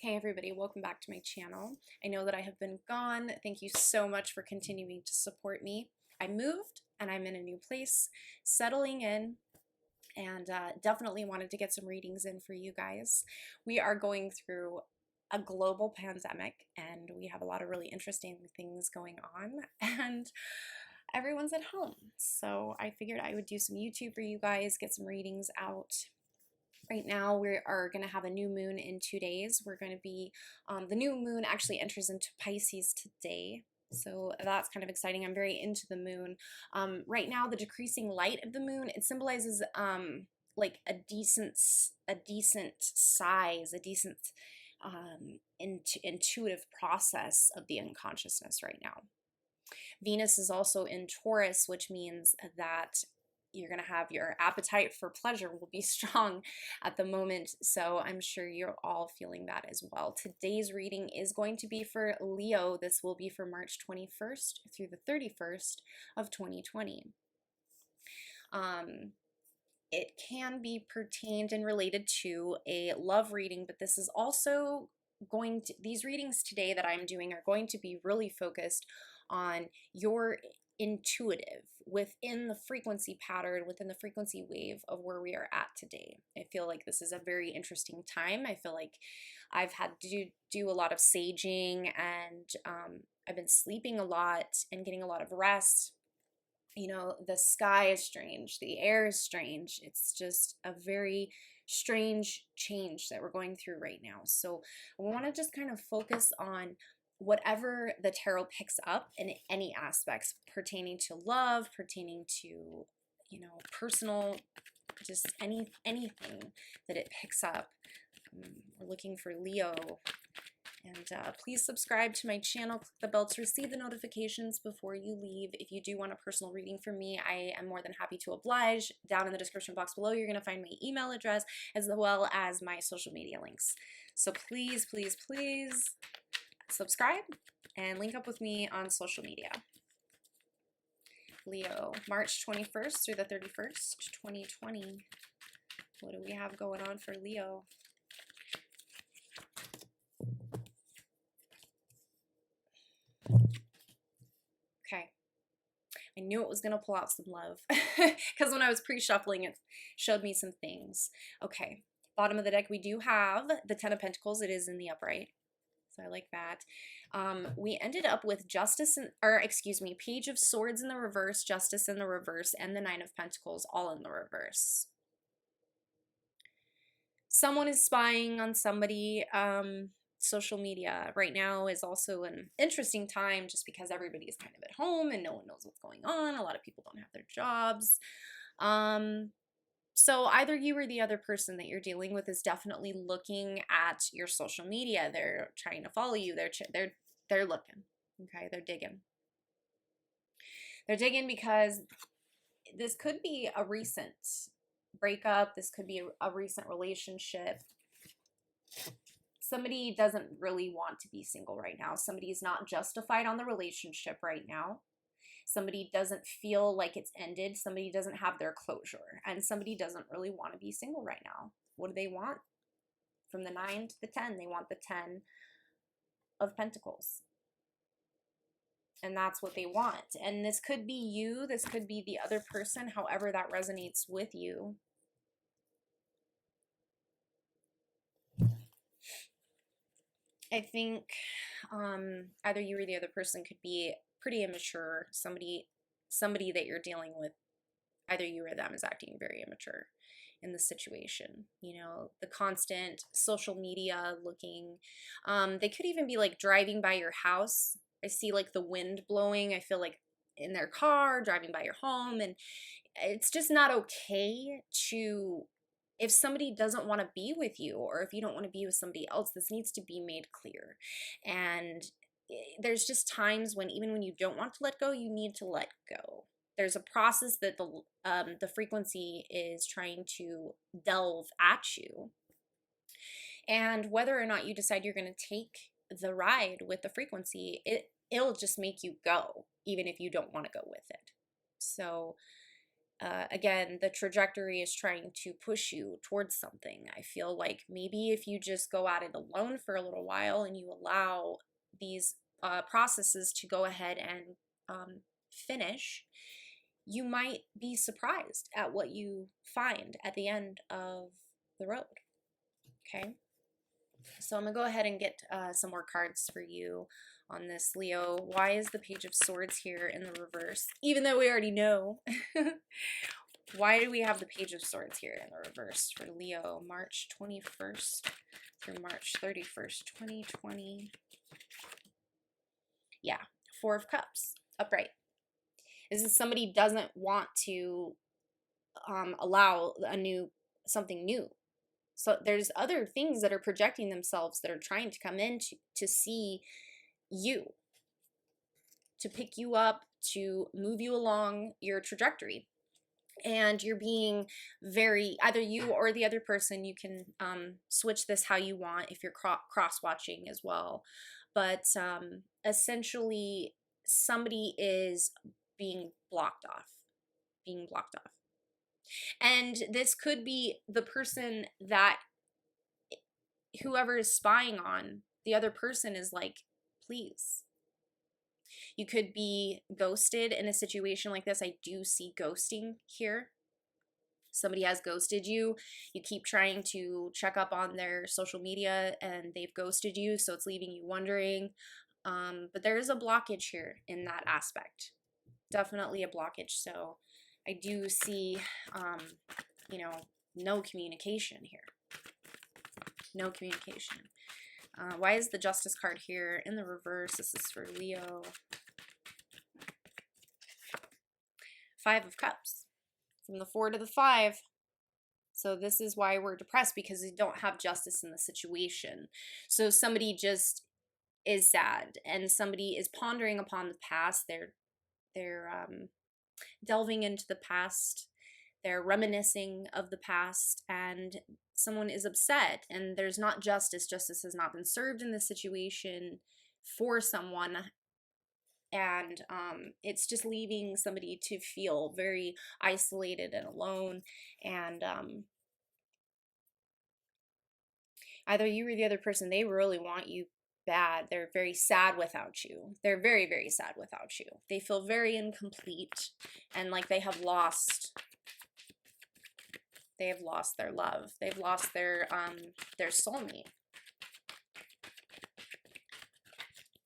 Hey everybody, welcome back to my channel. I know that I have been gone. Thank you so much for continuing to support me. I moved and I'm in a new place, settling in, and definitely wanted to get some readings in for you guys. We are going through a global pandemic and we have a lot of really interesting things going on, and everyone's at home. So I figured I would do some YouTube for you guys, get some readings out. Right now, we are going to have a new moon in 2 days. We're going to be, the new moon actually enters into Pisces today. So that's kind of exciting. I'm very into the moon. Right now, the decreasing light of the moon, it symbolizes like a decent size, a decent intuitive process of the unconsciousness right now. Venus is also in Taurus, which means that you're going to have your appetite for pleasure will be strong at the moment. So I'm sure you're all feeling that as well. Today's reading is going to be for Leo. This will be for March 21st through the 31st of 2020. It can be pertained and related to a love reading, but this is also these readings today that I'm doing are going to be really focused on your intuitive within the frequency pattern, within the frequency wave of where we are at today. I feel like this is a very interesting time. I feel like I've had to do a lot of saging, and I've been sleeping a lot and getting a lot of rest. You know, the sky is strange, the air is strange. It's just a very strange change that we're going through right now. So I want to just kind of focus on whatever the tarot picks up in any aspects pertaining to love, pertaining to, you know, personal, just anything that it picks up. We're looking for Leo. And please subscribe to my channel, click the bell to receive the notifications before you leave. If you do want a personal reading from me, I am more than happy to oblige. Down in the description box below, you're going to find my email address as well as my social media links. So please, please, please subscribe and link up with me on social media. Leo, March 21st through the 31st, 2020. What do we have going on for Leo? Okay, I knew it was going to pull out some love because when I was pre-shuffling, it showed me some things. Okay, bottom of the deck, we do have the Ten of Pentacles. It is in the upright, so I like that. We ended up with Page of Swords in the reverse, Justice in the reverse, and the Nine of Pentacles all in the reverse. Someone is spying on somebody. Social media right now is also an interesting time just because everybody is kind of at home and no one knows what's going on. A lot of people don't have their jobs. So either you or the other person that you're dealing with is definitely looking at your social media. They're trying to follow you. They're looking. Okay, they're digging. They're digging because this could be a recent breakup. This could be a recent relationship. Somebody doesn't really want to be single right now. Somebody is not justified on the relationship right now. Somebody doesn't feel like it's ended. Somebody doesn't have their closure. And somebody doesn't really want to be single right now. What do they want? From the 9 to the 10, they want the 10 of Pentacles. And that's what they want. And this could be you. This could be the other person, however that resonates with you. I think either you or the other person could be pretty immature. Somebody that you're dealing with, either you or them, is acting very immature in the situation. You know, the constant social media looking. They could even be like driving by your house. I see like the wind blowing. I feel like in their car, driving by your home. And it's just not okay to... If somebody doesn't want to be with you, or if you don't want to be with somebody else, this needs to be made clear. And there's just times when even when you don't want to let go, you need to let go. There's a process that the frequency is trying to delve at you. And whether or not you decide you're going to take the ride with the frequency, it'll just make you go, even if you don't want to go with it. So again, the trajectory is trying to push you towards something. I feel like maybe if you just go at it alone for a little while and you allow these processes to go ahead and finish, you might be surprised at what you find at the end of the road. Okay, so I'm gonna go ahead and get some more cards for you on this, Leo. Why is the Page of Swords here in the reverse? Even though we already know. Why do we have the Page of Swords here in the reverse for Leo, March 21st through March 31st, 2020? Yeah, Four of Cups, upright. This is somebody doesn't want to allow something new. So there's other things that are projecting themselves that are trying to come in to see you, to pick you up, to move you along your trajectory. And you're being very, either you or the other person, you can switch this how you want if you're cross-watching as well. But essentially, somebody is being blocked off. And this could be the person that whoever is spying on the other person is like, please. You could be ghosted in a situation like this. I do see ghosting here. Somebody has ghosted you. You keep trying to check up on their social media and they've ghosted you, so it's leaving you wondering. But there is a blockage here in that aspect. Definitely a blockage. So I do see, no communication here. No communication. Why is the Justice card here in the reverse? This is for Leo. Five of Cups. From the 4 to the 5. So this is why we're depressed, because we don't have justice in the situation. So somebody just is sad and somebody is pondering upon the past. They're delving into the past. They're reminiscing of the past, and someone is upset and there's not justice. Justice has not been served in this situation for someone. And it's just leaving somebody to feel very isolated and alone. And either you or the other person, they really want you bad. They're very sad without you. They're very, very sad without you. They feel very incomplete and like they have lost their love. They've lost their soulmate.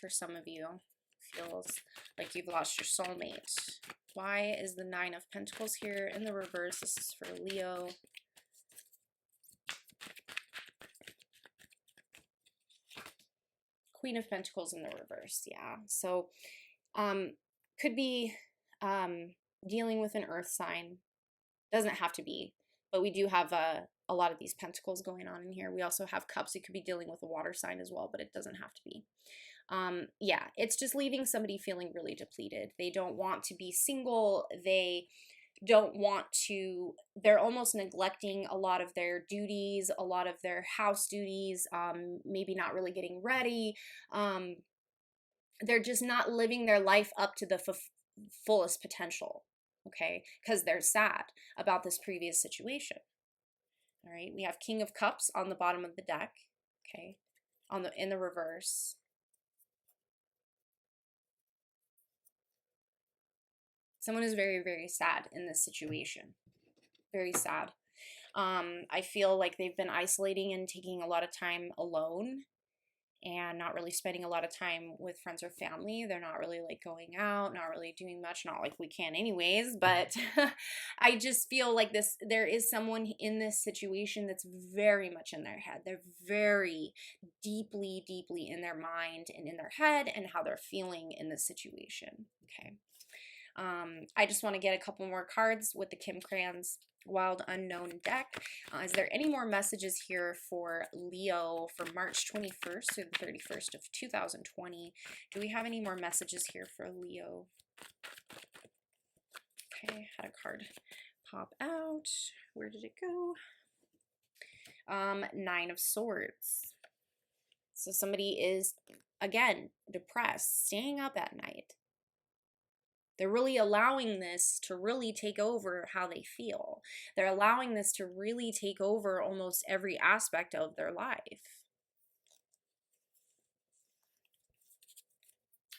For some of you, feels like you've lost your soulmate. Why is the Nine of Pentacles here in the reverse? This is for Leo. Queen of Pentacles in the reverse. Yeah. So could be dealing with an earth sign. Doesn't have to be, but we do have a lot of these pentacles going on in here. We also have cups. It could be dealing with a water sign as well, but it doesn't have to be. Yeah, it's just leaving somebody feeling really depleted. They don't want to be single. They don't want to, they're almost neglecting a lot of their duties, a lot of their house duties, maybe not really getting ready. They're just not living their life up to the fullest potential, okay? Because they're sad about this previous situation. All right, we have King of Cups on the bottom of the deck, okay, in the reverse. Someone is very, very sad in this situation. Very sad. I feel like they've been isolating and taking a lot of time alone and not really spending a lot of time with friends or family. They're not really like going out, not really doing much, not like we can anyways, but I just feel like there is someone in this situation that's very much in their head. They're very deeply, deeply in their mind and in their head and how they're feeling in this situation. Okay. I just want to get a couple more cards with the Kim Kranz Wild Unknown deck. Is there any more messages here for Leo for March 21st through the 31st of 2020? Do we have any more messages here for Leo? Okay, had a card pop out. Where did it go? Nine of Swords. So somebody is, again, depressed, staying up at night. They're really allowing this to really take over how they feel. They're allowing this to really take over almost every aspect of their life.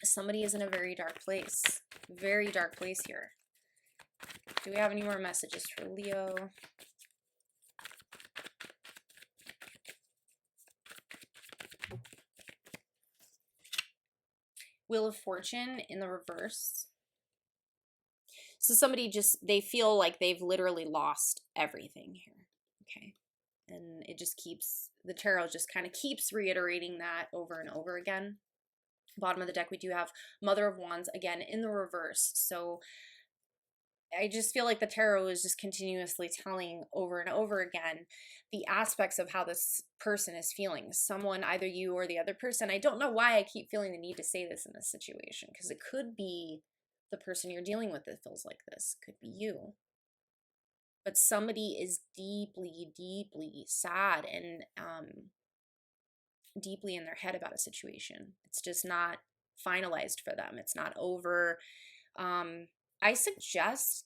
Somebody is in a very dark place. Very dark place here. Do we have any more messages for Leo? Wheel of Fortune in the reverse. So somebody just, they feel like they've literally lost everything here. Okay. And it just keeps, the tarot just kind of keeps reiterating that over and over again. Bottom of the deck, we do have Mother of Wands, again, in the reverse. So I just feel like the tarot is just continuously telling over and over again the aspects of how this person is feeling. Someone, either you or the other person. I don't know why I keep feeling the need to say this in this situation, because it could be the person you're dealing with that feels like this. Could be you. But somebody is deeply, deeply sad and deeply in their head about a situation. It's just not finalized for them. It's not over. I suggest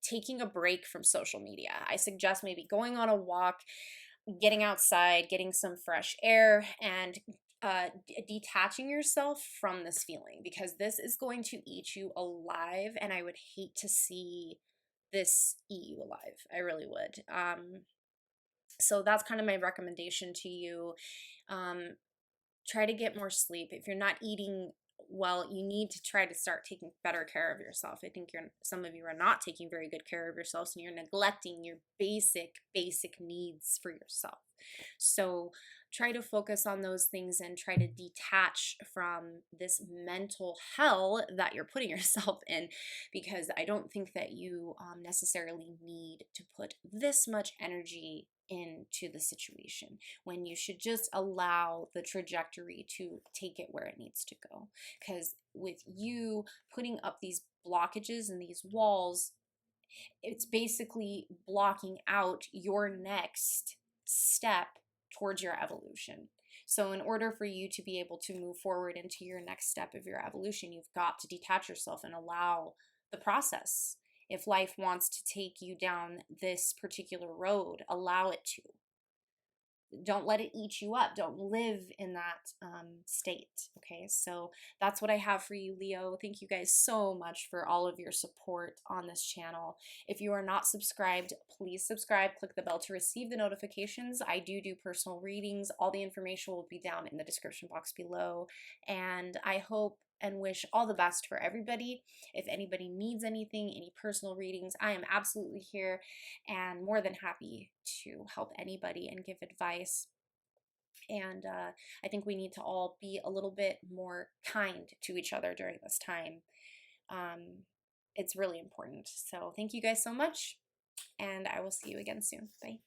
taking a break from social media. I suggest maybe going on a walk, getting outside, getting some fresh air, and detaching yourself from this feeling, because this is going to eat you alive, and I would hate to see this eat you alive. I really would. So that's kind of my recommendation to you. Try to get more sleep. If you're not eating well, you need to try to start taking better care of yourself. I think some of you are not taking very good care of yourselves, and you're neglecting your basic needs for yourself. So try to focus on those things and try to detach from this mental hell that you're putting yourself in, because I don't think that you necessarily need to put this much energy into the situation, when you should just allow the trajectory to take it where it needs to go. Because with you putting up these blockages and these walls, it's basically blocking out your next step towards your evolution. So in order for you to be able to move forward into your next step of your evolution, you've got to detach yourself and allow the process. If life wants to take you down this particular road, allow it to. Don't let it eat you up. Don't live in that state. Okay, so that's what I have for you, Leo. Thank you guys so much for all of your support on this channel. If you are not subscribed, please subscribe. Click the bell to receive the notifications. I do personal readings. All the information will be down in the description box below. And I hope and wish all the best for everybody. If anybody needs anything, any personal readings, I am absolutely here and more than happy to help anybody and give advice. And I think we need to all be a little bit more kind to each other during this time. It's really important. So thank you guys so much, and I will see you again soon. Bye.